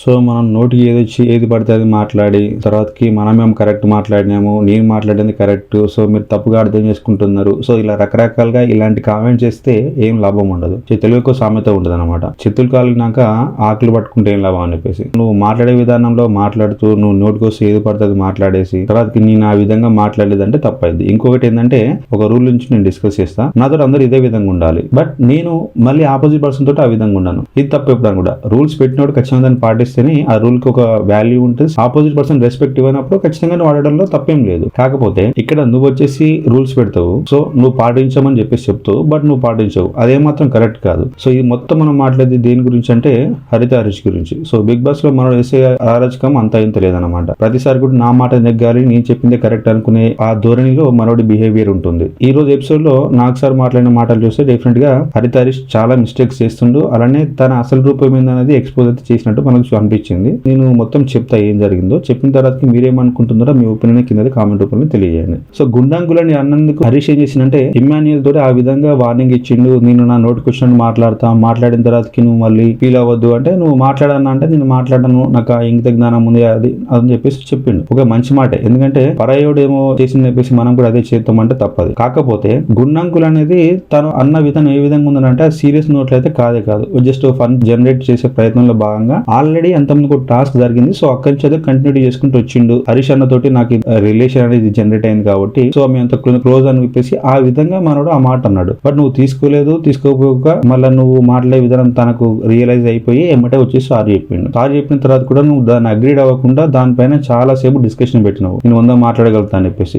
So మనం నోటికి ఏదొచ్చి ఏది పడితే అది మాట్లాడి తర్వాతకి మనమేం కరెక్ట్ మాట్లాడినాము, నేను మాట్లాడింది కరెక్ట్, సో మీరు తప్పుగా అర్థం చేసుకుంటున్నారు, సో ఇలా రకరకాలుగా ఇలాంటి కామెంట్ చేస్తే ఏం లాభం ఉండదు. తెలుగుకు సామెత ఉండదు అనమాట, చేతులు కాలినాక ఆకులు పట్టుకుంటే ఏం లాభం అని చెప్పేసి. నువ్వు మాట్లాడే విధానంలో మాట్లాడుతూ నువ్వు నోటికొస్తే ఏది పడితే అది మాట్లాడేసి తర్వాతకి నేను ఆ విధంగా మాట్లాడలేదంటే తప్పైంది. ఇంకొకటి ఏంటంటే ఒక రూల్ నుంచి నేను డిస్కస్ చేస్తా, నాతో అందరూ ఇదే విధంగా ఉండాలి, బట్ నేను మళ్ళీ ఆపోజిట్ పర్సన్ తోటి ఆ విధంగా ఉన్నాను. ఇది తప్పు. ఎప్పుడని కూడా రూల్స్ పెట్టినప్పుడు ఖచ్చితంగా దాన్ని పాటిస్తేనే ఆ రూల్ కి ఒక వాల్యూ ఉంటుంది. ఆపోజిట్ పర్సన్ రెస్పెక్ట్ ఇవ్వనప్పుడు ఖచ్చితంగా వాడడంలో తప్పేం లేదు. కాకపోతే ఇక్కడ నువ్వు వచ్చేసి రూల్స్ పెడతావు, సో నువ్వు పాటించమని చెప్పేసి చెప్తావు, బట్ నువ్వు పాటించవు, అదే మాత్రం కరెక్ట్ కాదు. సో ఇది మొత్తం మనం మాట్లాడేది దేని గురించి అంటే హరిత హరీష్ గురించి. సో బిగ్ బాస్ లో మనం వేసే అరాచకం అంత ఇంత లేదనమాట. ప్రతిసారి కూడా నా మాట నెగ్గాలి, నేను చెప్పిందే కరెక్ట్ అనుకునే ఆ ధోరణిలో మనోడి బిహేవియర్ ఉంటుంది. ఈ రోజు ఎపిసోడ్ లో నాకు సార్ మాట్లాడిన మాటలు చూస్తే డెఫినెట్ గా హరిత హరీష్ చాలా మిస్టేక్స్ చేస్తుండు, అలానే తన అసలు రూపం ఏందనేది ఎక్స్పోజ్ అయితే చేసినట్టు మనకు అనిపించింది. నేను మొత్తం చెప్తా ఏం జరిగిందో, చెప్పిన తర్వాత మీరేమనుకుంటున్నారో మీ ఒపీనియన్ కింద కామెంట్ రూపంలో తెలియజేయండి. సో గుండాంగులని అన్నందుకు హరీష్ ఏం చేసిందంటే ఇమ్మాన్యుయల్ తోటి ఆ విధంగా వార్నింగ్ ఇచ్చిండు, నేను నా నోటికి వచ్చినట్టు మాట్లాడిన తర్వాతకి నువ్వు మళ్ళీ ఫీల్ అవ్వద్దు, అంటే నువ్వు మాట్లాడన్నా అంటే నేను మాట్లాడను, నాకు ఆ ఇంగిత జ్ఞానం ఉంది అది అని చెప్పేసి చెప్పిండు. ఒక మంచి మాటే, ఎందుకంటే పరాయోడు ఏమో చేసింది చెప్పేసి మనం కూడా అదే చేద్దామంటే తప్పదు. కాకపోతే గుండాంకులు అనేది తను అన్న విధానం ఏ విధంగా ఉందంటే ఆ సీరియస్ నోట్లు అయితే కాదు, జస్ట్ ఫన్ జనరేట్ చేసే ప్రయత్నంలో భాగంగా ఆల్రెడీ అంతమంది ఒక టాస్క్ జరిగింది, సో అక్కడి నుంచి అయితే కంటిన్యూ చేసుకుంటూ వచ్చిండు. హరీష్ అన్న తోటి నాకు రిలేషన్ అనేది జనరేట్ అయింది కాబట్టి సో మీ అంత క్లోజ్ అని చెప్పేసి ఆ విధంగా మనోడు ఆ మాట అన్నాడు. బట్ నువ్వు తీసుకోకపోక మళ్ళీ నువ్వు మాట్లాడే విధానం తనకు రియలైజ్ అయిపోయి ఎమ్మటే వచ్చి సారీ చెప్పిండు. సారీ చెప్పిన తర్వాత కూడా నువ్వు దాన్ని అగ్రీడ్ అవ్వకుండా దానిపైన చాలా సేపు డిస్కషన్ పెట్టినావు, నేను 100 మాట్లాడగలుగుతా అని చెప్పేసి.